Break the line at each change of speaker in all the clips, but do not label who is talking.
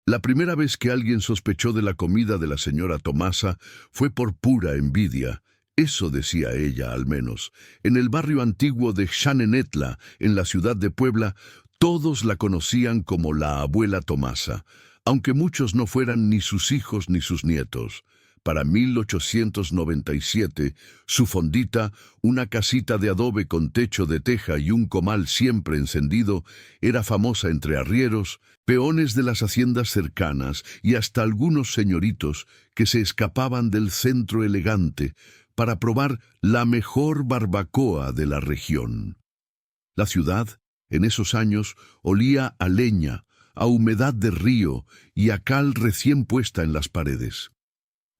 La primera vez que alguien sospechó de la comida de la señora Tomasa fue por pura envidia. Eso decía ella, al menos. En el barrio antiguo de Xanenetla, en la ciudad de Puebla, todos la conocían como la abuela Tomasa, aunque muchos no fueran ni sus hijos ni sus nietos. Para 1897, su fondita, una casita de adobe con techo de teja y un comal siempre encendido, era famosa entre arrieros, peones de las haciendas cercanas y hasta algunos señoritos que se escapaban del centro elegante para probar la mejor barbacoa de la región. La ciudad, en esos años, olía a leña, a humedad de río y a cal recién puesta en las paredes.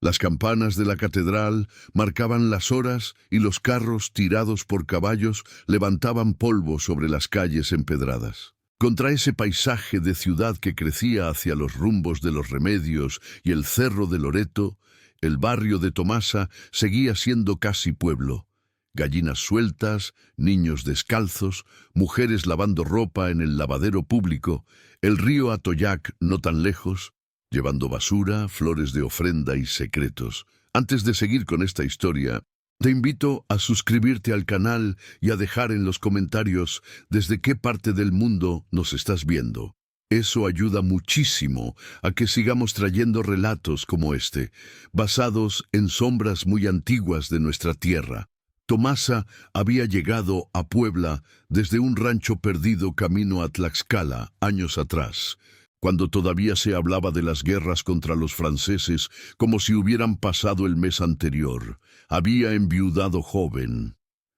Las campanas de la catedral marcaban las horas y los carros tirados por caballos levantaban polvo sobre las calles empedradas. Contra ese paisaje de ciudad que crecía hacia los rumbos de los Remedios y el Cerro de Loreto, el barrio de Tomasa seguía siendo casi pueblo. Gallinas sueltas, niños descalzos, mujeres lavando ropa en el lavadero público, el río Atoyac no tan lejos, llevando basura, flores de ofrenda y secretos. Antes de seguir con esta historia, te invito a suscribirte al canal y a dejar en los comentarios desde qué parte del mundo nos estás viendo. Eso ayuda muchísimo a que sigamos trayendo relatos como este, basados en sombras muy antiguas de nuestra tierra. Tomasa había llegado a Puebla desde un rancho perdido camino a Tlaxcala años atrás, cuando todavía se hablaba de las guerras contra los franceses como si hubieran pasado el mes anterior. Había enviudado joven.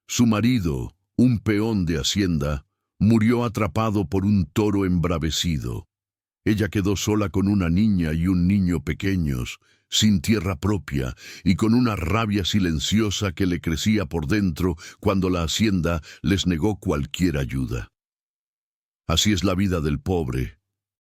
Su marido, un peón de hacienda, murió atrapado por un toro embravecido. Ella quedó sola con una niña y un niño pequeños, sin tierra propia y con una rabia silenciosa que le crecía por dentro cuando la hacienda les negó cualquier ayuda. Así es la vida del pobre,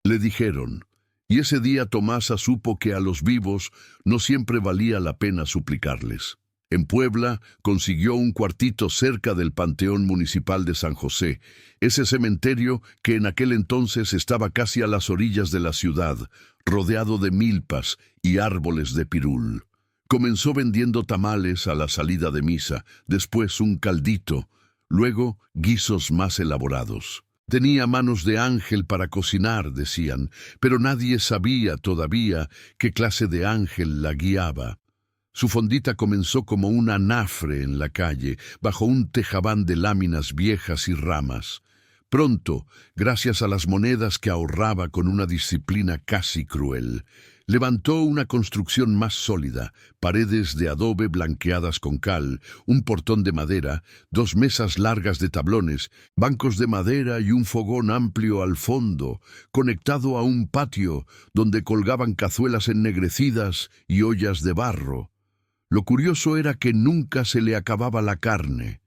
le dijeron, y ese día Tomasa supo que a los vivos no siempre valía la pena suplicarles. En Puebla consiguió un cuartito cerca del Panteón Municipal de San José, ese cementerio que en aquel entonces estaba casi a las orillas de la ciudad, rodeado de milpas y árboles de pirul. Comenzó vendiendo tamales a la salida de misa, después un caldito, luego guisos más elaborados. Tenía manos de ángel para cocinar, decían, pero nadie sabía todavía qué clase de ángel la guiaba. Su fondita comenzó como un anafre en la calle, bajo un tejabán de láminas viejas y ramas. Pronto, gracias a las monedas que ahorraba con una disciplina casi cruel, levantó una construcción más sólida, paredes de adobe blanqueadas con cal, un portón de madera, 2 mesas largas de tablones, bancos de madera y un fogón amplio al fondo, conectado a un patio donde colgaban cazuelas ennegrecidas y ollas de barro. Lo curioso era que nunca se le acababa la carne.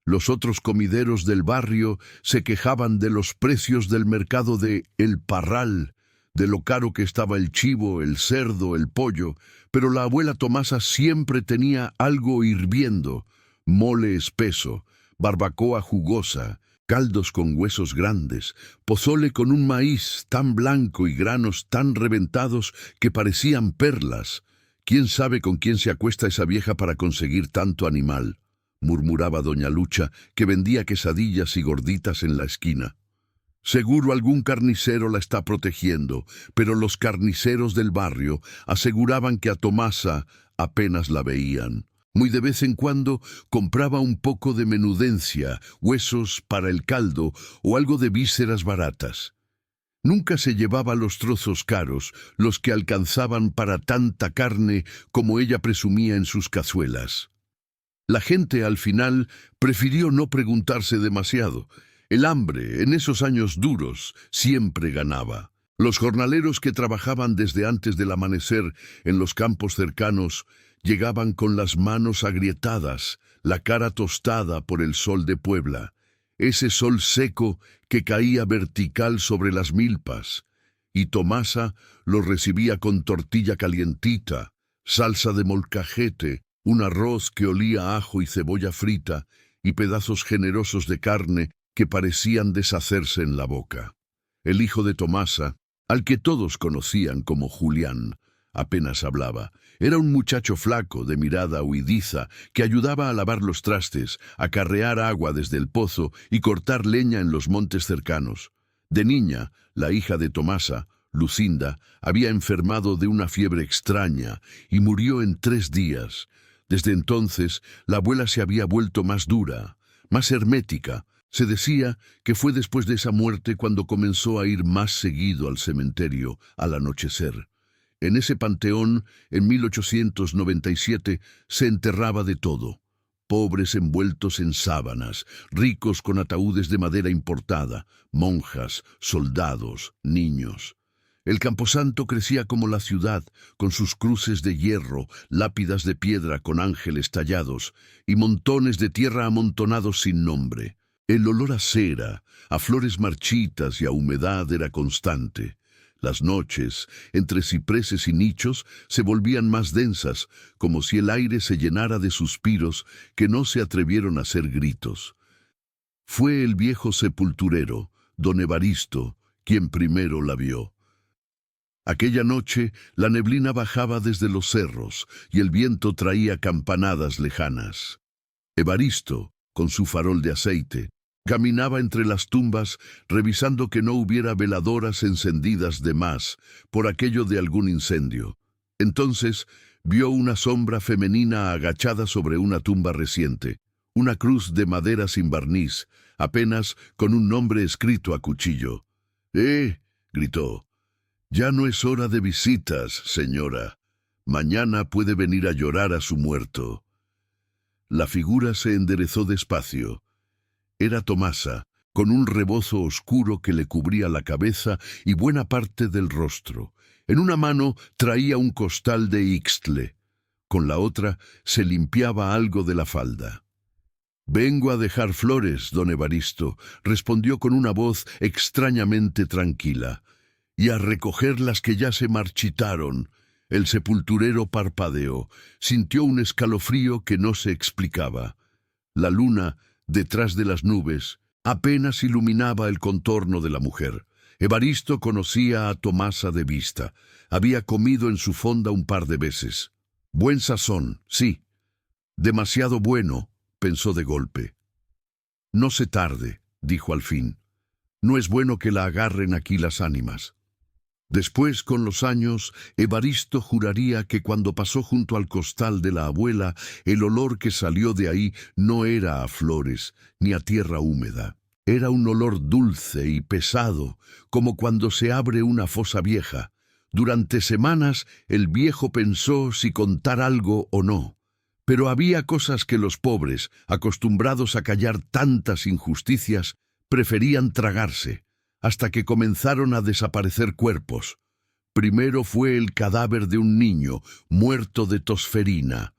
Los otros comideros del barrio se quejaban de los precios del mercado de El Parral, de lo caro que estaba el chivo, el cerdo, el pollo, pero la abuela Tomasa siempre tenía algo hirviendo, mole espeso, barbacoa jugosa, caldos con huesos grandes, pozole con un maíz tan blanco y granos tan reventados que parecían perlas. ¿Quién sabe con quién se acuesta esa vieja para conseguir tanto animal?, murmuraba doña Lucha, que vendía quesadillas y gorditas en la esquina. Seguro algún carnicero la está protegiendo, pero los carniceros del barrio aseguraban que a Tomasa apenas la veían. Muy de vez en cuando compraba un poco de menudencia, huesos para el caldo o algo de vísceras baratas. Nunca se llevaba los trozos caros, los que alcanzaban para tanta carne como ella presumía en sus cazuelas. La gente al final prefirió no preguntarse demasiado. El hambre, en esos años duros, siempre ganaba. Los jornaleros que trabajaban desde antes del amanecer en los campos cercanos llegaban con las manos agrietadas, la cara tostada por el sol de Puebla, ese sol seco que caía vertical sobre las milpas, y Tomasa los recibía con tortilla calientita, salsa de molcajete, un arroz que olía a ajo y cebolla frita, y pedazos generosos de carne que parecían deshacerse en la boca. El hijo de Tomasa, al que todos conocían como Julián. Apenas hablaba. Era un muchacho flaco, de mirada huidiza, que ayudaba a lavar los trastes, a carrear agua desde el pozo y cortar leña en los montes cercanos. De niña, la hija de Tomasa, Lucinda, había enfermado de una fiebre extraña y murió en 3 días. Desde entonces, la abuela se había vuelto más dura, más hermética. Se decía que fue después de esa muerte cuando comenzó a ir más seguido al cementerio al anochecer. En ese panteón, en 1897, se enterraba de todo. Pobres envueltos en sábanas, ricos con ataúdes de madera importada, monjas, soldados, niños. El camposanto crecía como la ciudad, con sus cruces de hierro, lápidas de piedra con ángeles tallados y montones de tierra amontonados sin nombre. El olor a cera, a flores marchitas y a humedad era constante. Las noches, entre cipreses y nichos, se volvían más densas, como si el aire se llenara de suspiros que no se atrevieron a hacer gritos. Fue el viejo sepulturero, don Evaristo, quien primero la vio. Aquella noche, la neblina bajaba desde los cerros y el viento traía campanadas lejanas. Evaristo, con su farol de aceite, caminaba entre las tumbas revisando que no hubiera veladoras encendidas de más por aquello de algún incendio. Entonces vio una sombra femenina agachada sobre una tumba reciente, una cruz de madera sin barniz, apenas con un nombre escrito a cuchillo. —gritó. —Ya no es hora de visitas, señora. Mañana puede venir a llorar a su muerto. La figura se enderezó despacio. Era Tomasa, con un rebozo oscuro que le cubría la cabeza y buena parte del rostro. En una mano traía un costal de ixtle. Con la otra se limpiaba algo de la falda. —Vengo a dejar flores, don Evaristo —respondió con una voz extrañamente tranquila—, y a recoger las que ya se marchitaron. El sepulturero parpadeó, sintió un escalofrío que no se explicaba. La luna, detrás de las nubes, apenas iluminaba el contorno de la mujer. Evaristo conocía a Tomasa de vista. Había comido en su fonda un par de veces. Buen sazón, sí. Demasiado bueno, pensó de golpe. No se tarde, dijo al fin. No es bueno que la agarren aquí las ánimas. Después, con los años, Evaristo juraría que cuando pasó junto al costal de la abuela, el olor que salió de ahí no era a flores ni a tierra húmeda. Era un olor dulce y pesado, como cuando se abre una fosa vieja. Durante semanas el viejo pensó si contar algo o no. Pero había cosas que los pobres, acostumbrados a callar tantas injusticias, preferían tragarse, hasta que comenzaron a desaparecer cuerpos. Primero fue el cadáver de un niño, muerto de tosferina.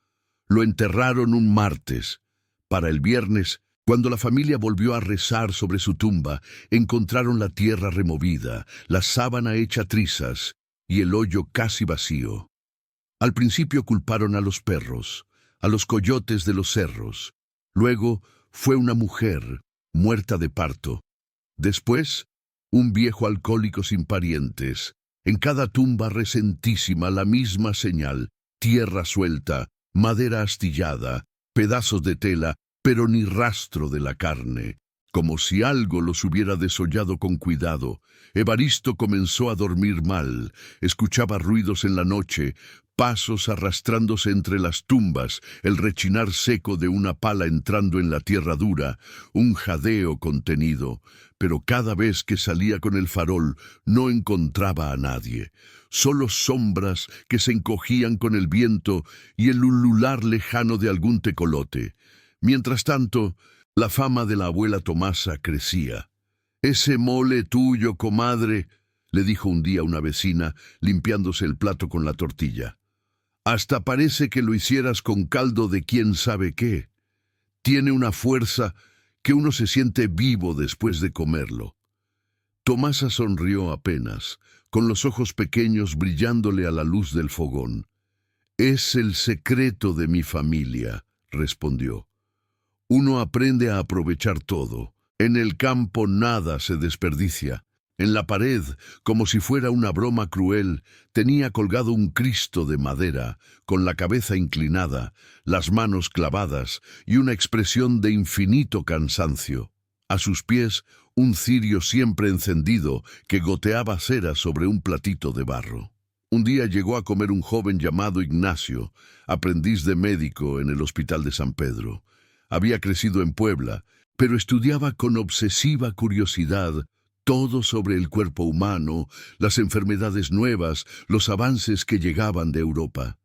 Lo enterraron un martes. Para el viernes, cuando la familia volvió a rezar sobre su tumba, encontraron la tierra removida, la sábana hecha trizas y el hoyo casi vacío. Al principio culparon a los perros, a los coyotes de los cerros. Luego fue una mujer, muerta de parto. Después, un viejo alcohólico sin parientes. En cada tumba recentísima la misma señal: tierra suelta, madera astillada, pedazos de tela, pero ni rastro de la carne. Como si algo los hubiera desollado con cuidado. Evaristo comenzó a dormir mal. Escuchaba ruidos en la noche, pasos arrastrándose entre las tumbas, el rechinar seco de una pala entrando en la tierra dura, un jadeo contenido. Pero cada vez que salía con el farol no encontraba a nadie. Solo sombras que se encogían con el viento y el ulular lejano de algún tecolote. Mientras tanto, la fama de la abuela Tomasa crecía. «Ese mole tuyo, comadre», le dijo un día una vecina, limpiándose el plato con la tortilla. «Hasta parece que lo hicieras con caldo de quién sabe qué. Tiene una fuerza que uno se siente vivo después de comerlo». Tomasa sonrió apenas, con los ojos pequeños brillándole a la luz del fogón. «Es el secreto de mi familia», respondió. «Uno aprende a aprovechar todo. En el campo nada se desperdicia. En la pared, como si fuera una broma cruel, tenía colgado un Cristo de madera, con la cabeza inclinada, las manos clavadas y una expresión de infinito cansancio. A sus pies, un cirio siempre encendido que goteaba cera sobre un platito de barro. Un día llegó a comer un joven llamado Ignacio, aprendiz de médico en el Hospital de San Pedro. Había crecido en Puebla, pero estudiaba con obsesiva curiosidad todo sobre el cuerpo humano, las enfermedades nuevas, los avances que llegaban de Europa.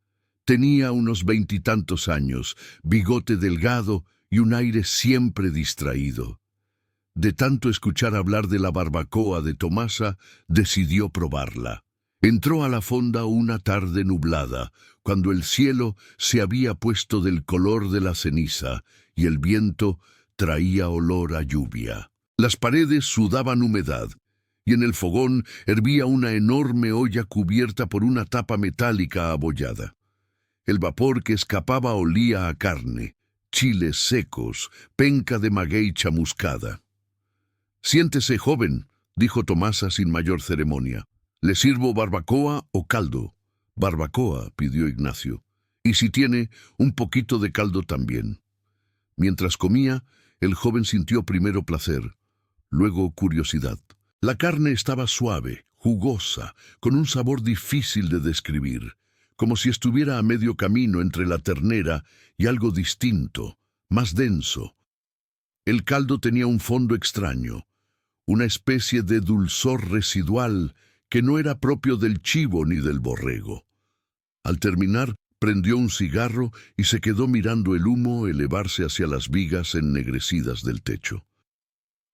Tenía unos 20 años, bigote delgado y un aire siempre distraído. De tanto escuchar hablar de la barbacoa de Tomasa, decidió probarla. Entró a la fonda una tarde nublada, cuando el cielo se había puesto del color de la ceniza y el viento traía olor a lluvia. Las paredes sudaban humedad, y en el fogón hervía una enorme olla cubierta por una tapa metálica abollada. El vapor que escapaba olía a carne, chiles secos, penca de maguey chamuscada. «Siéntese, joven», dijo Tomasa sin mayor ceremonia. «¿Le sirvo barbacoa o caldo?» «Barbacoa», pidió Ignacio. «Y si tiene, un poquito de caldo también». Mientras comía, el joven sintió primero placer, luego curiosidad. La carne estaba suave, jugosa, con un sabor difícil de describir, como si estuviera a medio camino entre la ternera y algo distinto, más denso. El caldo tenía un fondo extraño, una especie de dulzor residual que no era propio del chivo ni del borrego. Al terminar, prendió un cigarro y se quedó mirando el humo elevarse hacia las vigas ennegrecidas del techo.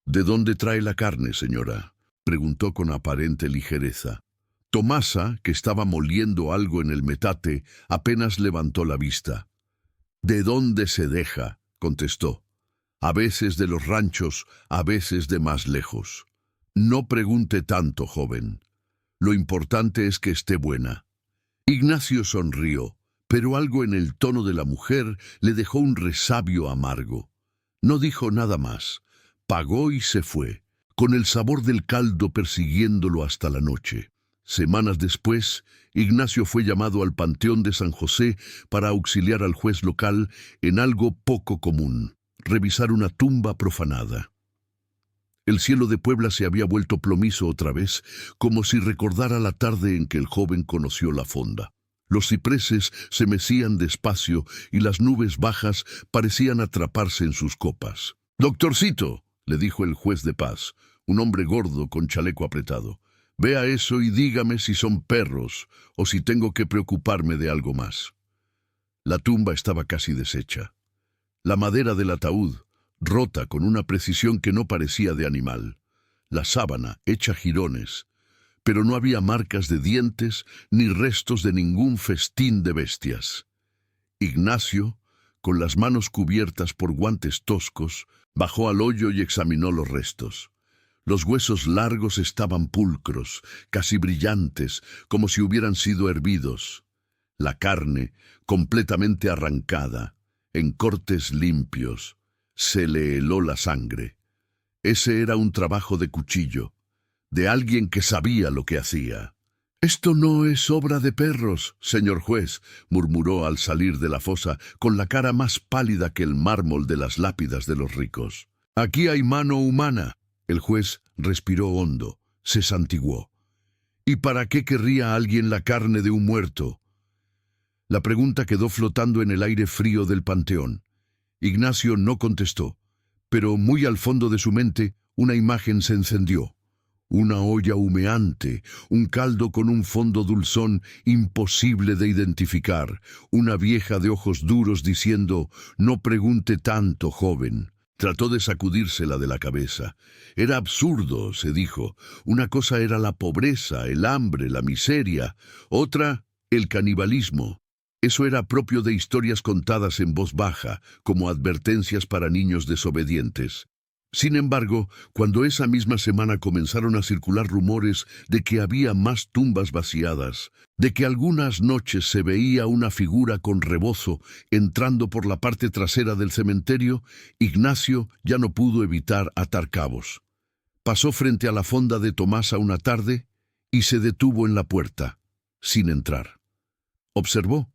«¿De dónde trae la carne, señora?», preguntó con aparente ligereza. Tomasa, que estaba moliendo algo en el metate, apenas levantó la vista. «¿De dónde se deja?», contestó. «A veces de los ranchos, a veces de más lejos. No pregunte tanto, joven. Lo importante es que esté buena». Ignacio sonrió, pero algo en el tono de la mujer le dejó un resabio amargo. No dijo nada más. Pagó y se fue, con el sabor del caldo persiguiéndolo hasta la noche. Semanas después, Ignacio fue llamado al Panteón de San José para auxiliar al juez local en algo poco común: revisar una tumba profanada. El cielo de Puebla se había vuelto plomizo otra vez, como si recordara la tarde en que el joven conoció la fonda. Los cipreses se mecían despacio y las nubes bajas parecían atraparse en sus copas. «Doctorcito», le dijo el juez de paz, un hombre gordo con chaleco apretado, «vea eso y dígame si son perros o si tengo que preocuparme de algo más». La tumba estaba casi deshecha. La madera del ataúd, rota con una precisión que no parecía de animal. La sábana, hecha jirones, pero no había marcas de dientes ni restos de ningún festín de bestias. Ignacio, con las manos cubiertas por guantes toscos, bajó al hoyo y examinó los restos. Los huesos largos estaban pulcros, casi brillantes, como si hubieran sido hervidos. La carne, completamente arrancada, en cortes limpios, se le heló la sangre. Ese era un trabajo de cuchillo, de alguien que sabía lo que hacía. «Esto no es obra de perros, señor juez», murmuró al salir de la fosa, con la cara más pálida que el mármol de las lápidas de los ricos. «Aquí hay mano humana». El juez respiró hondo, se santiguó. «¿Y para qué querría alguien la carne de un muerto?». La pregunta quedó flotando en el aire frío del panteón. Ignacio no contestó, pero muy al fondo de su mente una imagen se encendió. Una olla humeante, un caldo con un fondo dulzón imposible de identificar, una vieja de ojos duros diciendo: «No pregunte tanto, joven». Trató de sacudírsela de la cabeza. Era absurdo, se dijo. Una cosa era la pobreza, el hambre, la miseria. Otra, el canibalismo. Eso era propio de historias contadas en voz baja, como advertencias para niños desobedientes. Sin embargo, cuando esa misma semana comenzaron a circular rumores de que había más tumbas vaciadas, de que algunas noches se veía una figura con rebozo entrando por la parte trasera del cementerio, Ignacio ya no pudo evitar atar cabos. Pasó frente a la fonda de Tomasa una tarde y se detuvo en la puerta, sin entrar. Observó.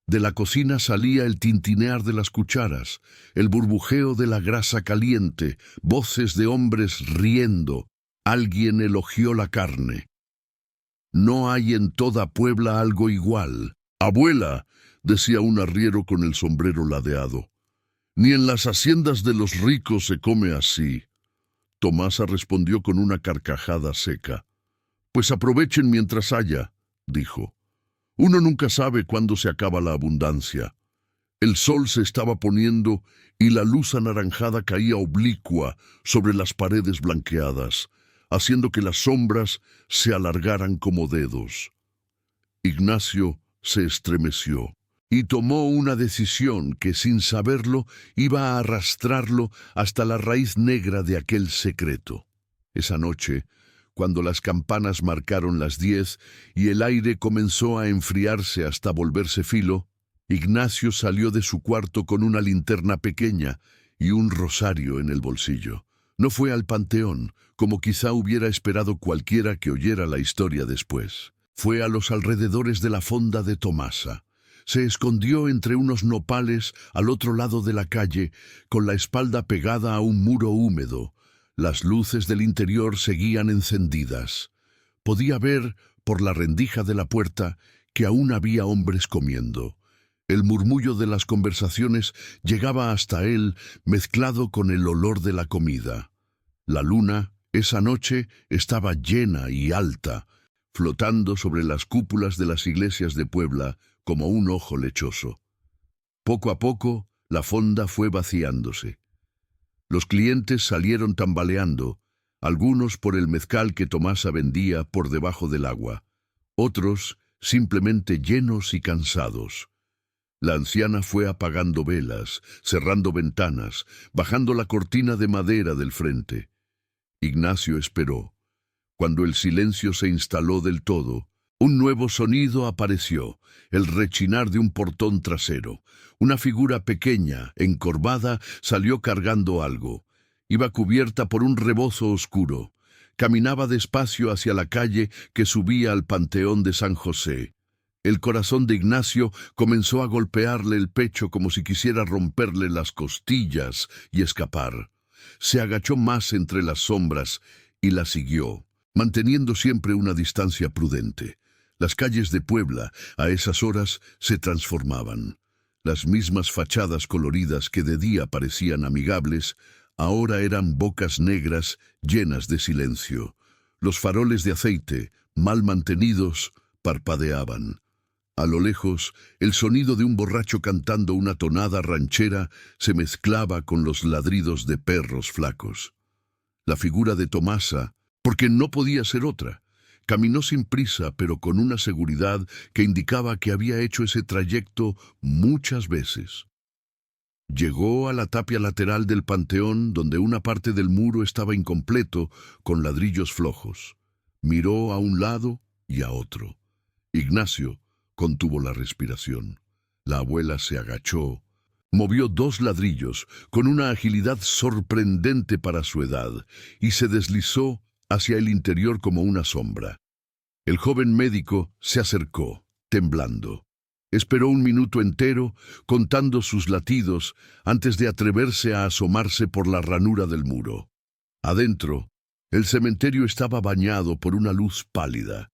De la cocina salía el tintinear de las cucharas, el burbujeo de la grasa caliente, voces de hombres riendo. Alguien elogió la carne. «No hay en toda Puebla algo igual. Abuela», decía un arriero con el sombrero ladeado, «ni en las haciendas de los ricos se come así». Tomasa respondió con una carcajada seca. «Pues aprovechen mientras haya», dijo. «Uno nunca sabe cuándo se acaba la abundancia». El sol se estaba poniendo y la luz anaranjada caía oblicua sobre las paredes blanqueadas, haciendo que las sombras se alargaran como dedos. Ignacio se estremeció y tomó una decisión que, sin saberlo, iba a arrastrarlo hasta la raíz negra de aquel secreto. Esa noche, cuando las campanas marcaron las 10 y el aire comenzó a enfriarse hasta volverse filo, Ignacio salió de su cuarto con una linterna pequeña y un rosario en el bolsillo. No fue al panteón, como quizá hubiera esperado cualquiera que oyera la historia después. Fue a los alrededores de la fonda de Tomasa. Se escondió entre unos nopales al otro lado de la calle, con la espalda pegada a un muro húmedo. Las luces del interior seguían encendidas. Podía ver, por la rendija de la puerta, que aún había hombres comiendo. El murmullo de las conversaciones llegaba hasta él, mezclado con el olor de la comida. La luna, esa noche, estaba llena y alta, flotando sobre las cúpulas de las iglesias de Puebla como un ojo lechoso. Poco a poco, la fonda fue vaciándose. Los clientes salieron tambaleando, algunos por el mezcal que Tomasa vendía por debajo del agua, otros simplemente llenos y cansados. La anciana fue apagando velas, cerrando ventanas, bajando la cortina de madera del frente. Ignacio esperó. Cuando el silencio se instaló del todo, un nuevo sonido apareció, el rechinar de un portón trasero. Una figura pequeña, encorvada, salió cargando algo. Iba cubierta por un rebozo oscuro. Caminaba despacio hacia la calle que subía al Panteón de San José. El corazón de Ignacio comenzó a golpearle el pecho como si quisiera romperle las costillas y escapar. Se agachó más entre las sombras y la siguió, manteniendo siempre una distancia prudente. Las calles de Puebla, a esas horas, se transformaban. Las mismas fachadas coloridas que de día parecían amigables, ahora eran bocas negras llenas de silencio. Los faroles de aceite, mal mantenidos, parpadeaban. A lo lejos, el sonido de un borracho cantando una tonada ranchera se mezclaba con los ladridos de perros flacos. La figura de Tomasa, porque no podía ser otra, caminó sin prisa, pero con una seguridad que indicaba que había hecho ese trayecto muchas veces. Llegó a la tapia lateral del panteón, donde una parte del muro estaba incompleto, con ladrillos flojos. Miró a un lado y a otro. Ignacio contuvo la respiración. La abuela se agachó, movió 2 ladrillos con una agilidad sorprendente para su edad y se deslizó hacia el interior como una sombra. El joven médico se acercó, temblando. Esperó un minuto entero, contando sus latidos, antes de atreverse a asomarse por la ranura del muro. Adentro, el cementerio estaba bañado por una luz pálida.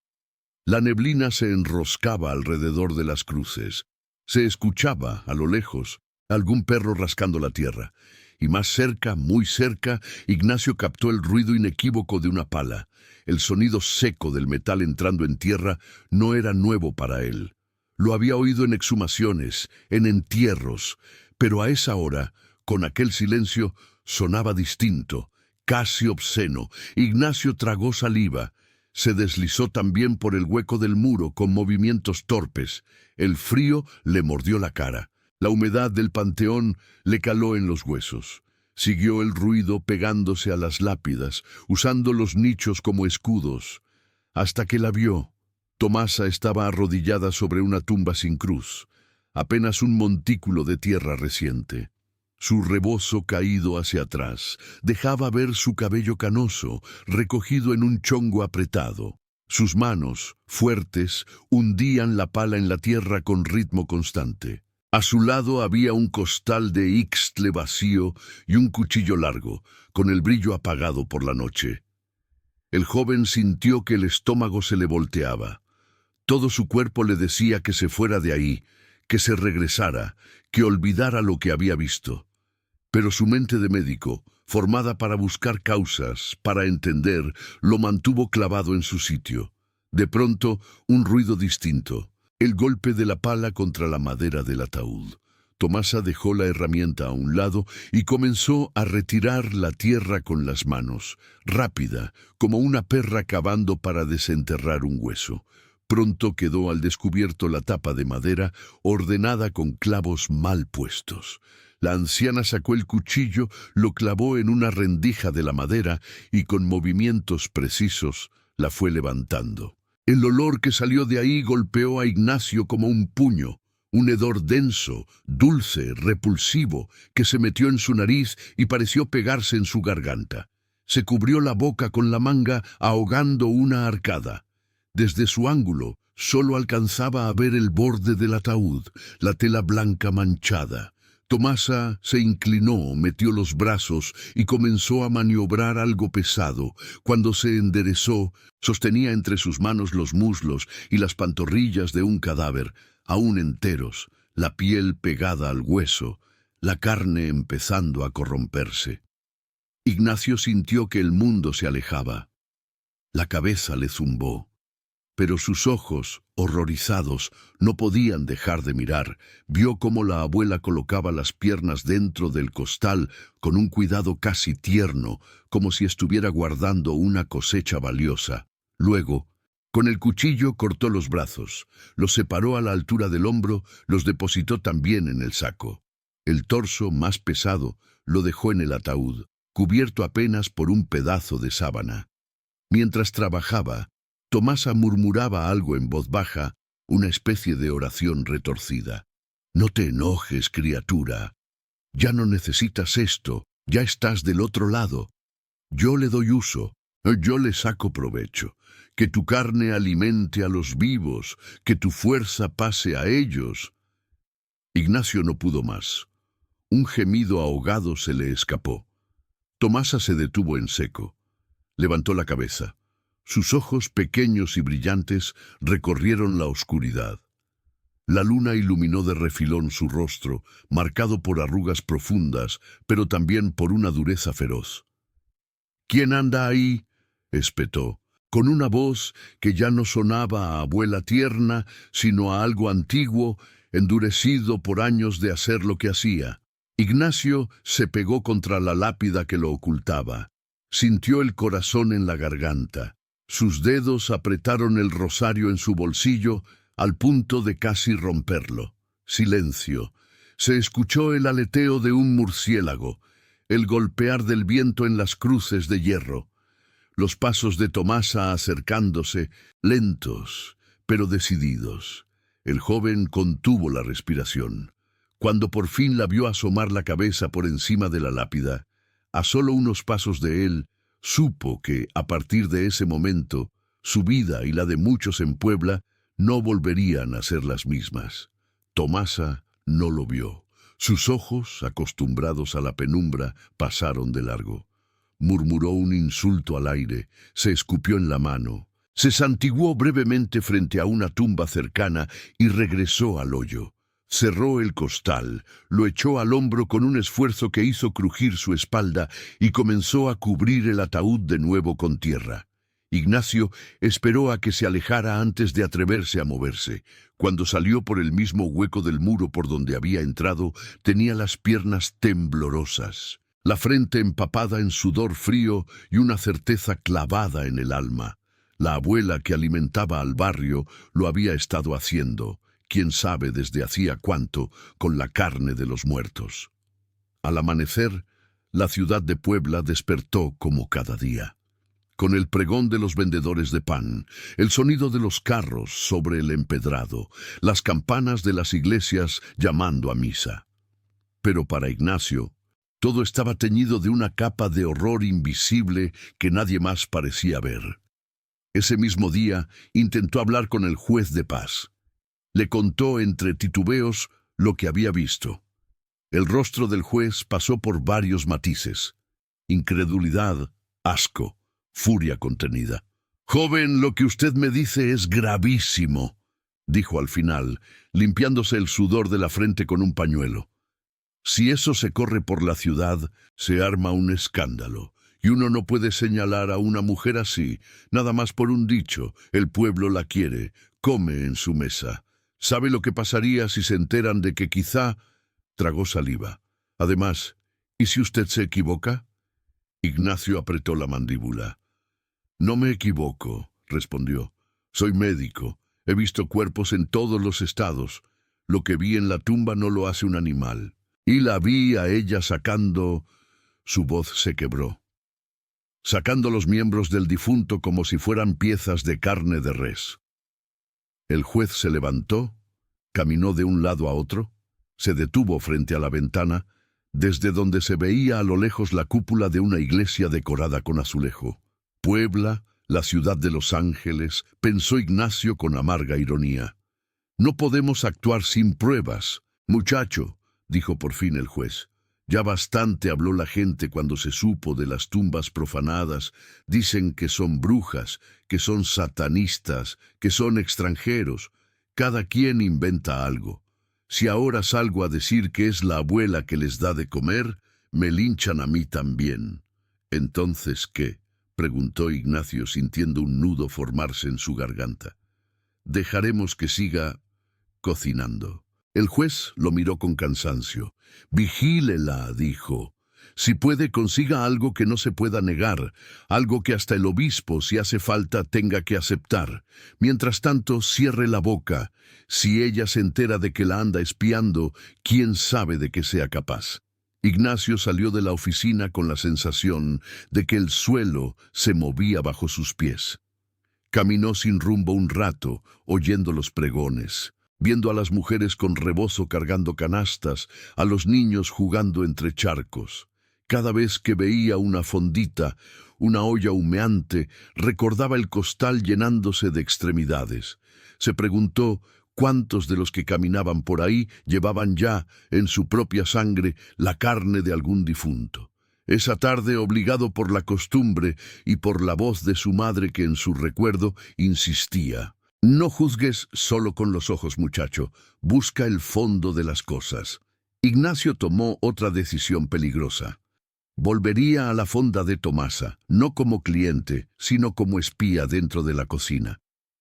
La neblina se enroscaba alrededor de las cruces. Se escuchaba, a lo lejos, algún perro rascando la tierra. Y más cerca, muy cerca, Ignacio captó el ruido inequívoco de una pala. El sonido seco del metal entrando en tierra no era nuevo para él. Lo había oído en exhumaciones, en entierros, pero a esa hora, con aquel silencio, sonaba distinto, casi obsceno. Ignacio tragó saliva. Se deslizó también por el hueco del muro con movimientos torpes. El frío le mordió la cara. La humedad del panteón le caló en los huesos. Siguió el ruido pegándose a las lápidas, usando los nichos como escudos, hasta que la vio. Tomasa estaba arrodillada sobre una tumba sin cruz, apenas un montículo de tierra reciente. Su rebozo caído hacia atrás dejaba ver su cabello canoso, recogido en un chongo apretado. Sus manos, fuertes, hundían la pala en la tierra con ritmo constante. A su lado había un costal de ixtle vacío y un cuchillo largo, con el brillo apagado por la noche. El joven sintió que el estómago se le volteaba. Todo su cuerpo le decía que se fuera de ahí, que se regresara, que olvidara lo que había visto. Pero su mente de médico, formada para buscar causas, para entender, lo mantuvo clavado en su sitio. De pronto, un ruido distinto, el golpe de la pala contra la madera del ataúd. Tomasa dejó la herramienta a un lado y comenzó a retirar la tierra con las manos, rápida, como una perra cavando para desenterrar un hueso. Pronto quedó al descubierto la tapa de madera, ordenada con clavos mal puestos. La anciana sacó el cuchillo, lo clavó en una rendija de la madera y con movimientos precisos la fue levantando. El olor que salió de ahí golpeó a Ignacio como un puño, un hedor denso, dulce, repulsivo, que se metió en su nariz y pareció pegarse en su garganta. Se cubrió la boca con la manga, ahogando una arcada. Desde su ángulo, solo alcanzaba a ver el borde del ataúd, la tela blanca manchada. Tomasa se inclinó, metió los brazos y comenzó a maniobrar algo pesado. Cuando se enderezó, sostenía entre sus manos los muslos y las pantorrillas de un cadáver, aún enteros, la piel pegada al hueso, la carne empezando a corromperse. Ignacio sintió que el mundo se alejaba. La cabeza le zumbó. Pero sus ojos, horrorizados, no podían dejar de mirar. Vio cómo la abuela colocaba las piernas dentro del costal con un cuidado casi tierno, como si estuviera guardando una cosecha valiosa. Luego, con el cuchillo cortó los brazos, los separó a la altura del hombro, los depositó también en el saco. El torso, más pesado, lo dejó en el ataúd, cubierto apenas por un pedazo de sábana. Mientras trabajaba, Tomasa murmuraba algo en voz baja, una especie de oración retorcida. «No te enojes, criatura. Ya no necesitas esto, ya estás del otro lado. Yo le doy uso, yo le saco provecho. Que tu carne alimente a los vivos, que tu fuerza pase a ellos». Ignacio no pudo más. Un gemido ahogado se le escapó. Tomasa se detuvo en seco. Levantó la cabeza. Sus ojos pequeños y brillantes recorrieron la oscuridad. La luna iluminó de refilón su rostro, marcado por arrugas profundas, pero también por una dureza feroz. «¿Quién anda ahí?», espetó, con una voz que ya no sonaba a abuela tierna, sino a algo antiguo, endurecido por años de hacer lo que hacía. Ignacio se pegó contra la lápida que lo ocultaba. Sintió el corazón en la garganta. Sus dedos apretaron el rosario en su bolsillo al punto de casi romperlo. Silencio. Se escuchó el aleteo de un murciélago, el golpear del viento en las cruces de hierro. Los pasos de Tomasa acercándose, lentos, pero decididos. El joven contuvo la respiración. Cuando por fin la vio asomar la cabeza por encima de la lápida, a solo unos pasos de él, supo que, a partir de ese momento, su vida y la de muchos en Puebla no volverían a ser las mismas. Tomasa no lo vio. Sus ojos, acostumbrados a la penumbra, pasaron de largo. Murmuró un insulto al aire, se escupió en la mano, se santiguó brevemente frente a una tumba cercana y regresó al hoyo. Cerró el costal, lo echó al hombro con un esfuerzo que hizo crujir su espalda y comenzó a cubrir el ataúd de nuevo con tierra. Ignacio esperó a que se alejara antes de atreverse a moverse. Cuando salió por el mismo hueco del muro por donde había entrado, tenía las piernas temblorosas, la frente empapada en sudor frío y una certeza clavada en el alma. La abuela que alimentaba al barrio lo había estado haciendo, quién sabe desde hacía cuánto, con la carne de los muertos. Al amanecer, la ciudad de Puebla despertó como cada día, con el pregón de los vendedores de pan, el sonido de los carros sobre el empedrado, las campanas de las iglesias llamando a misa. Pero para Ignacio, todo estaba teñido de una capa de horror invisible que nadie más parecía ver. Ese mismo día intentó hablar con el juez de paz. Le contó entre titubeos lo que había visto. El rostro del juez pasó por varios matices: incredulidad, asco, furia contenida. «Joven, lo que usted me dice es gravísimo», dijo al final, limpiándose el sudor de la frente con un pañuelo. «Si eso se corre por la ciudad, se arma un escándalo, y uno no puede señalar a una mujer así, nada más por un dicho: el pueblo la quiere, come en su mesa. ¿Sabe lo que pasaría si se enteran de que quizá...?» Tragó saliva. «Además, ¿y si usted se equivoca?» Ignacio apretó la mandíbula. «No me equivoco», respondió. «Soy médico. He visto cuerpos en todos los estados. Lo que vi en la tumba no lo hace un animal. Y la vi a ella sacando...» Su voz se quebró. «Sacando los miembros del difunto como si fueran piezas de carne de res». El juez se levantó, caminó de un lado a otro, se detuvo frente a la ventana, desde donde se veía a lo lejos la cúpula de una iglesia decorada con azulejo. «Puebla, la ciudad de los ángeles», pensó Ignacio con amarga ironía. «No podemos actuar sin pruebas». «Muchacho», dijo por fin el juez, «ya bastante habló la gente cuando se supo de las tumbas profanadas. Dicen que son brujas, que son satanistas, que son extranjeros. Cada quien inventa algo. Si ahora salgo a decir que es la abuela que les da de comer, me linchan a mí también». «¿Entonces qué?», preguntó Ignacio, sintiendo un nudo formarse en su garganta. «Dejaremos que siga cocinando». El juez lo miró con cansancio. «Vigílela», dijo. «Si puede, consiga algo que no se pueda negar, algo que hasta el obispo, si hace falta, tenga que aceptar. Mientras tanto, cierre la boca. Si ella se entera de que la anda espiando, ¿quién sabe de qué sea capaz?». Ignacio salió de la oficina con la sensación de que el suelo se movía bajo sus pies. Caminó sin rumbo un rato, oyendo los pregones, viendo a las mujeres con rebozo cargando canastas, a los niños jugando entre charcos. Cada vez que veía una fondita, una olla humeante, recordaba el costal llenándose de extremidades. Se preguntó cuántos de los que caminaban por ahí llevaban ya, en su propia sangre, la carne de algún difunto. Esa tarde, obligado por la costumbre y por la voz de su madre que en su recuerdo insistía: «No juzgues solo con los ojos, muchacho, busca el fondo de las cosas». Ignacio tomó otra decisión peligrosa. Volvería a la fonda de Tomasa, no como cliente, sino como espía dentro de la cocina.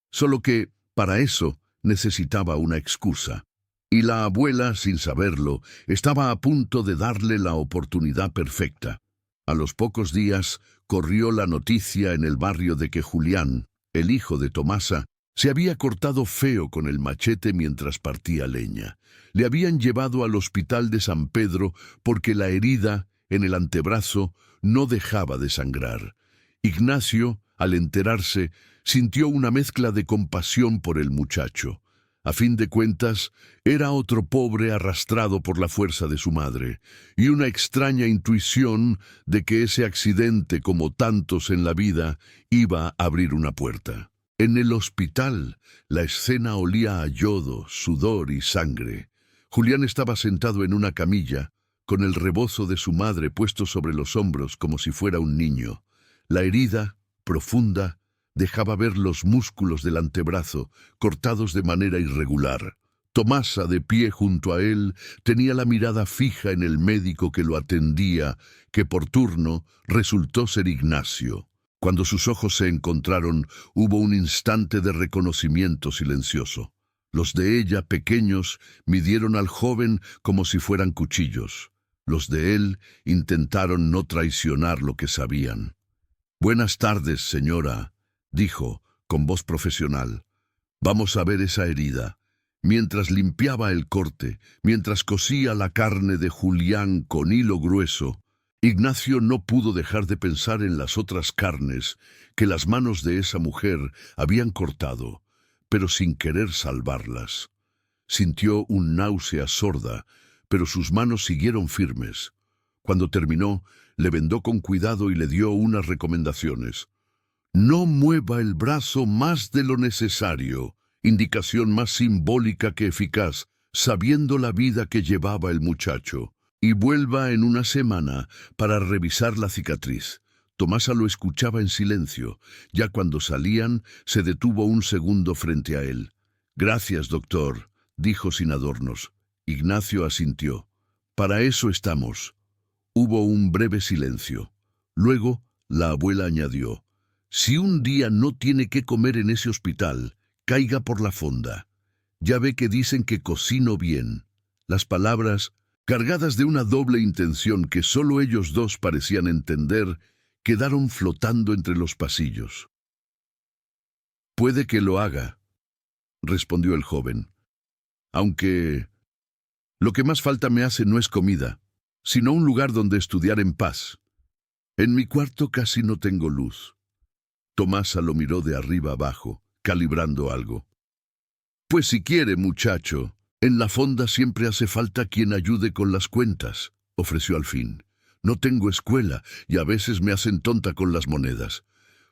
Solo que, para eso, necesitaba una excusa. Y la abuela, sin saberlo, estaba a punto de darle la oportunidad perfecta. A los pocos días, corrió la noticia en el barrio de que Julián, el hijo de Tomasa, se había cortado feo con el machete mientras partía leña. Le habían llevado al hospital de San Pedro porque la herida en el antebrazo no dejaba de sangrar. Ignacio, al enterarse, sintió una mezcla de compasión por el muchacho. A fin de cuentas, era otro pobre arrastrado por la fuerza de su madre, y una extraña intuición de que ese accidente, como tantos en la vida, iba a abrir una puerta. En el hospital, la escena olía a yodo, sudor y sangre. Julián estaba sentado en una camilla, con el rebozo de su madre puesto sobre los hombros como si fuera un niño. La herida, profunda, dejaba ver los músculos del antebrazo, cortados de manera irregular. Tomasa, de pie junto a él, tenía la mirada fija en el médico que lo atendía, que por turno resultó ser Ignacio. Cuando sus ojos se encontraron, hubo un instante de reconocimiento silencioso. Los de ella, pequeños, midieron al joven como si fueran cuchillos. Los de él intentaron no traicionar lo que sabían. «Buenas tardes, señora», dijo, con voz profesional. «Vamos a ver esa herida». Mientras limpiaba el corte, mientras cosía la carne de Julián con hilo grueso, Ignacio no pudo dejar de pensar en las otras carnes que las manos de esa mujer habían cortado, pero sin querer salvarlas. Sintió un náusea sorda, pero sus manos siguieron firmes. Cuando terminó, le vendó con cuidado y le dio unas recomendaciones. No mueva el brazo más de lo necesario, indicación más simbólica que eficaz, sabiendo la vida que llevaba el muchacho, y vuelva en una semana para revisar la cicatriz. Tomasa lo escuchaba en silencio. Ya cuando salían, se detuvo un segundo frente a él. «Gracias, doctor», dijo sin adornos. Ignacio asintió. «Para eso estamos». Hubo un breve silencio. Luego, la abuela añadió: «Si un día no tiene qué comer en ese hospital, caiga por la fonda. Ya ve que dicen que cocino bien». Las palabras, cargadas de una doble intención que solo ellos dos parecían entender, quedaron flotando entre los pasillos. «Puede que lo haga», respondió el joven. «Aunque lo que más falta me hace no es comida, sino un lugar donde estudiar en paz. En mi cuarto casi no tengo luz». Tomasa lo miró de arriba abajo, calibrando algo. «Pues si quiere, muchacho, en la fonda siempre hace falta quien ayude con las cuentas», ofreció al fin. «No tengo escuela y a veces me hacen tonta con las monedas.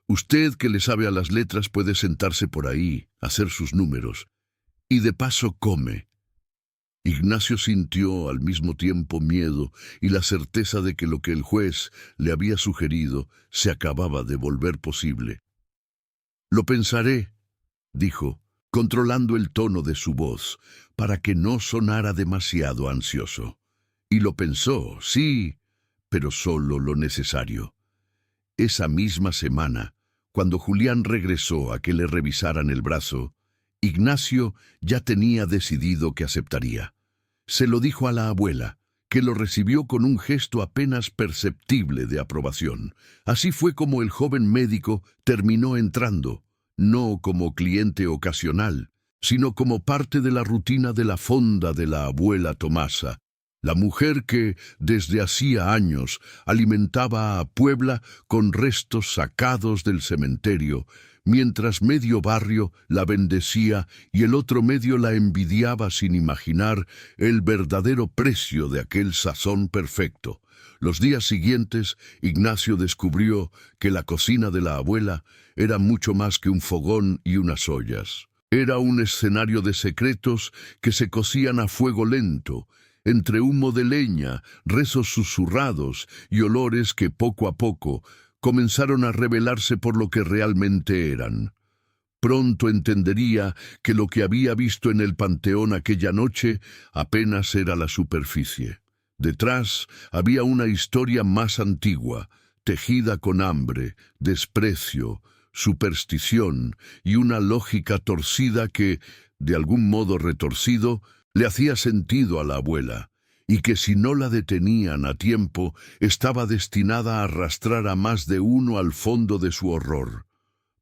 Usted, que le sabe a las letras, puede sentarse por ahí, hacer sus números. Y de paso come». Ignacio sintió al mismo tiempo miedo y la certeza de que lo que el juez le había sugerido se acababa de volver posible. «Lo pensaré», dijo, controlando el tono de su voz, para que no sonara demasiado ansioso. Y lo pensó, sí, pero solo lo necesario. Esa misma semana, cuando Julián regresó a que le revisaran el brazo, Ignacio ya tenía decidido que aceptaría. Se lo dijo a la abuela, que lo recibió con un gesto apenas perceptible de aprobación. Así fue como el joven médico terminó entrando, no como cliente ocasional, sino como parte de la rutina de la fonda de la abuela Tomasa, la mujer que, desde hacía años, alimentaba a Puebla con restos sacados del cementerio, mientras medio barrio la bendecía y el otro medio la envidiaba sin imaginar el verdadero precio de aquel sazón perfecto. Los días siguientes, Ignacio descubrió que la cocina de la abuela era mucho más que un fogón y unas ollas. Era un escenario de secretos que se cocían a fuego lento, entre humo de leña, rezos susurrados y olores que poco a poco comenzaron a revelarse por lo que realmente eran. Pronto entendería que lo que había visto en el panteón aquella noche apenas era la superficie. Detrás había una historia más antigua, tejida con hambre, desprecio, superstición y una lógica torcida que, de algún modo retorcido, le hacía sentido a la abuela, y que si no la detenían a tiempo, estaba destinada a arrastrar a más de uno al fondo de su horror.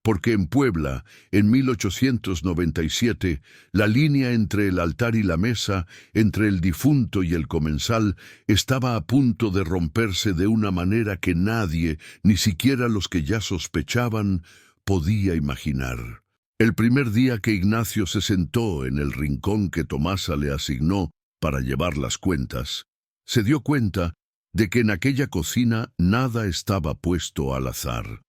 Porque en Puebla, en 1897, la línea entre el altar y la mesa, entre el difunto y el comensal, estaba a punto de romperse de una manera que nadie, ni siquiera los que ya sospechaban, podía imaginar. El primer día que Ignacio se sentó en el rincón que Tomasa le asignó para llevar las cuentas, se dio cuenta de que en aquella cocina nada estaba puesto al azar.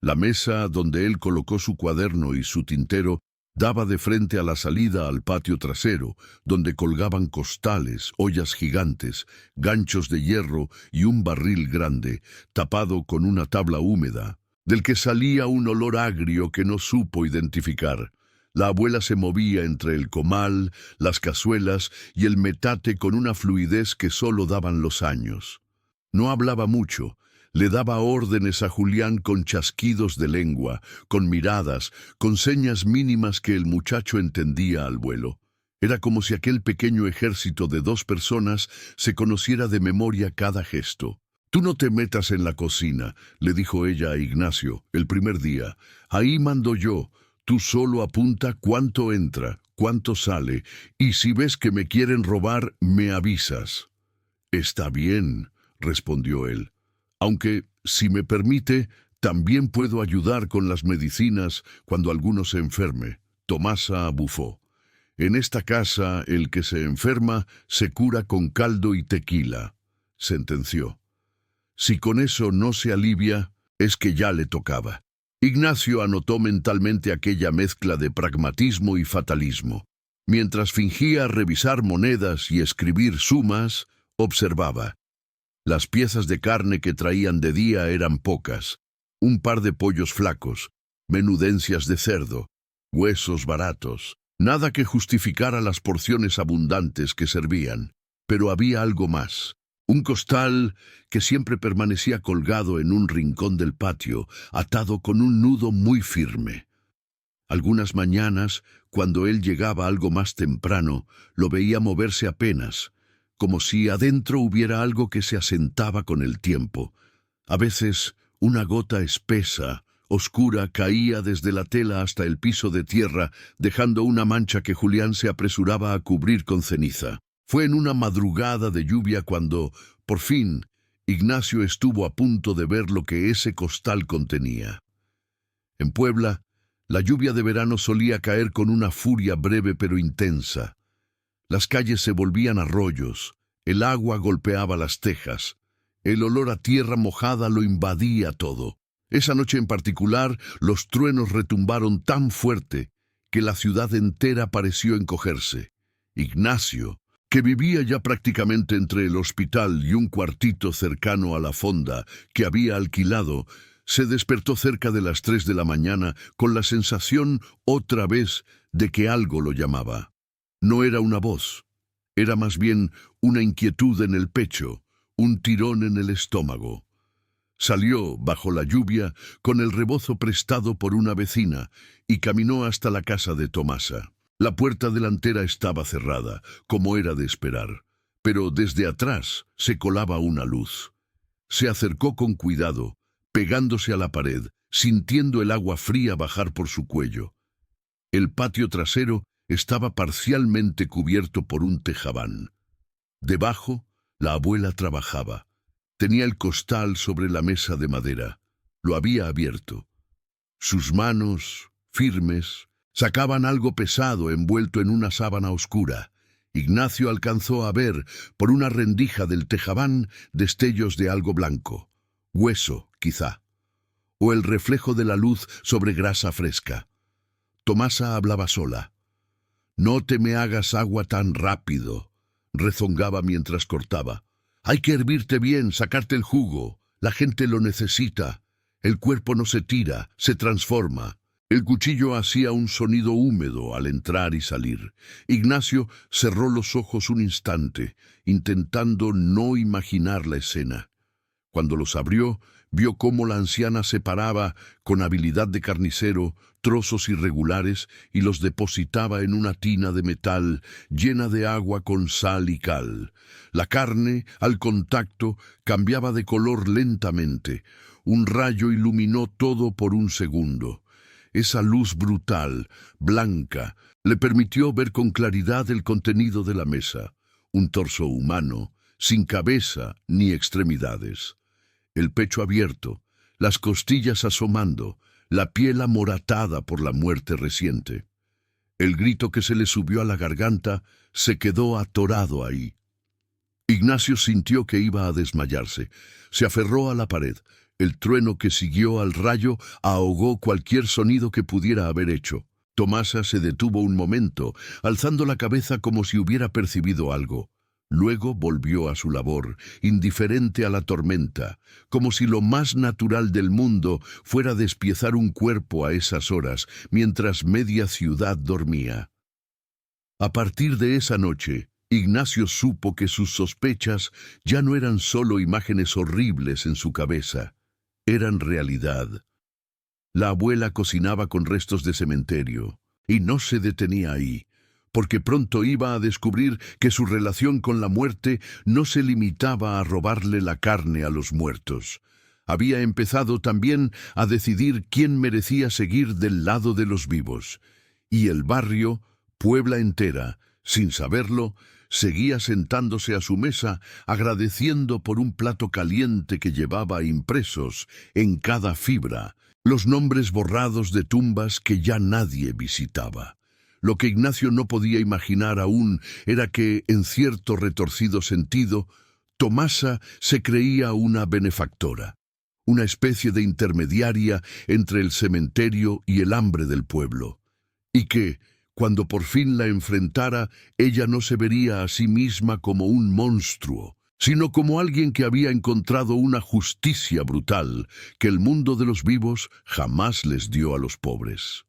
La mesa donde él colocó su cuaderno y su tintero daba de frente a la salida al patio trasero, donde colgaban costales, ollas gigantes, ganchos de hierro y un barril grande, tapado con una tabla húmeda, del que salía un olor agrio que no supo identificar. La abuela se movía entre el comal, las cazuelas y el metate con una fluidez que solo daban los años. No hablaba mucho. Le daba órdenes a Julián con chasquidos de lengua, con miradas, con señas mínimas que el muchacho entendía al vuelo. Era como si aquel pequeño ejército de 2 personas se conociera de memoria cada gesto. «Tú no te metas en la cocina», le dijo ella a Ignacio, el primer día. «Ahí mando yo. Tú solo apunta cuánto entra, cuánto sale, y si ves que me quieren robar, me avisas». «Está bien», respondió él. «Aunque, si me permite, también puedo ayudar con las medicinas cuando alguno se enferme». Tomasa bufó. En esta casa el que se enferma se cura con caldo y tequila, sentenció. Si con eso no se alivia, es que ya le tocaba. Ignacio anotó mentalmente aquella mezcla de pragmatismo y fatalismo. Mientras fingía revisar monedas y escribir sumas, observaba. Las piezas de carne que traían de día eran pocas. Un par de pollos flacos, menudencias de cerdo, huesos baratos. Nada que justificara las porciones abundantes que servían. Pero había algo más. Un costal que siempre permanecía colgado en un rincón del patio, atado con un nudo muy firme. Algunas mañanas, cuando él llegaba algo más temprano, lo veía moverse apenas, como si adentro hubiera algo que se asentaba con el tiempo. A veces, una gota espesa, oscura, caía desde la tela hasta el piso de tierra, dejando una mancha que Julián se apresuraba a cubrir con ceniza. Fue en una madrugada de lluvia cuando, por fin, Ignacio estuvo a punto de ver lo que ese costal contenía. En Puebla, la lluvia de verano solía caer con una furia breve pero intensa. Las calles se volvían arroyos, el agua golpeaba las tejas, el olor a tierra mojada lo invadía todo. Esa noche en particular, los truenos retumbaron tan fuerte que la ciudad entera pareció encogerse. Ignacio, que vivía ya prácticamente entre el hospital y un cuartito cercano a la fonda que había alquilado, se despertó cerca de las 3 de la mañana con la sensación otra vez de que algo lo llamaba. No era una voz, era más bien una inquietud en el pecho, un tirón en el estómago. Salió, bajo la lluvia, con el rebozo prestado por una vecina y caminó hasta la casa de Tomasa. La puerta delantera estaba cerrada, como era de esperar, pero desde atrás se colaba una luz. Se acercó con cuidado, pegándose a la pared, sintiendo el agua fría bajar por su cuello. El patio trasero estaba parcialmente cubierto por un tejabán. Debajo, la abuela trabajaba. Tenía el costal sobre la mesa de madera. Lo había abierto. Sus manos, firmes, sacaban algo pesado envuelto en una sábana oscura. Ignacio alcanzó a ver, por una rendija del tejabán, destellos de algo blanco. Hueso, quizá. O el reflejo de la luz sobre grasa fresca. Tomasa hablaba sola. «No te me hagas agua tan rápido», rezongaba mientras cortaba. «Hay que hervirte bien, sacarte el jugo. La gente lo necesita. El cuerpo no se tira, se transforma». El cuchillo hacía un sonido húmedo al entrar y salir. Ignacio cerró los ojos un instante, intentando no imaginar la escena. Cuando los abrió, vio cómo la anciana separaba, con habilidad de carnicero, trozos irregulares y los depositaba en una tina de metal llena de agua con sal y cal. La carne, al contacto, cambiaba de color lentamente. Un rayo iluminó todo por un segundo. Esa luz brutal, blanca, le permitió ver con claridad el contenido de la mesa. Un torso humano, sin cabeza ni extremidades. El pecho abierto, las costillas asomando, la piel amoratada por la muerte reciente. El grito que se le subió a la garganta se quedó atorado ahí. Ignacio sintió que iba a desmayarse. Se aferró a la pared. El trueno que siguió al rayo ahogó cualquier sonido que pudiera haber hecho. Tomasa se detuvo un momento, alzando la cabeza como si hubiera percibido algo. Luego volvió a su labor, indiferente a la tormenta, como si lo más natural del mundo fuera despiezar un cuerpo a esas horas, mientras media ciudad dormía. A partir de esa noche, Ignacio supo que sus sospechas ya no eran solo imágenes horribles en su cabeza, eran realidad. La abuela cocinaba con restos de cementerio, y no se detenía ahí, porque pronto iba a descubrir que su relación con la muerte no se limitaba a robarle la carne a los muertos. Había empezado también a decidir quién merecía seguir del lado de los vivos. Y el barrio, Puebla entera, sin saberlo, seguía sentándose a su mesa agradeciendo por un plato caliente que llevaba impresos en cada fibra los nombres borrados de tumbas que ya nadie visitaba. Lo que Ignacio no podía imaginar aún era que, en cierto retorcido sentido, Tomasa se creía una benefactora, una especie de intermediaria entre el cementerio y el hambre del pueblo, y que, cuando por fin la enfrentara, ella no se vería a sí misma como un monstruo, sino como alguien que había encontrado una justicia brutal que el mundo de los vivos jamás les dio a los pobres.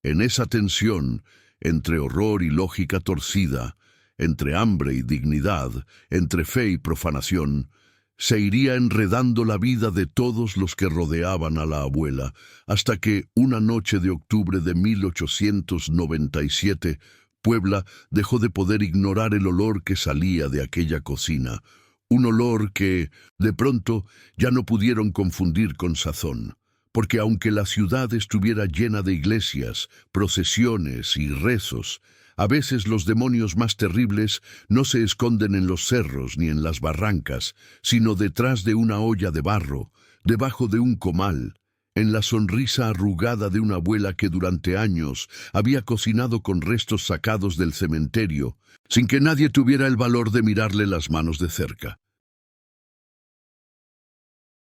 En esa tensión, entre horror y lógica torcida, entre hambre y dignidad, entre fe y profanación, se iría enredando la vida de todos los que rodeaban a la abuela, hasta que, una noche de octubre de 1897, Puebla dejó de poder ignorar el olor que salía de aquella cocina, un olor que, de pronto, ya no pudieron confundir con sazón, porque aunque la ciudad estuviera llena de iglesias, procesiones y rezos, a veces los demonios más terribles no se esconden en los cerros ni en las barrancas, sino detrás de una olla de barro, debajo de un comal, en la sonrisa arrugada de una abuela que durante años había cocinado con restos sacados del cementerio, sin que nadie tuviera el valor de mirarle las manos de cerca.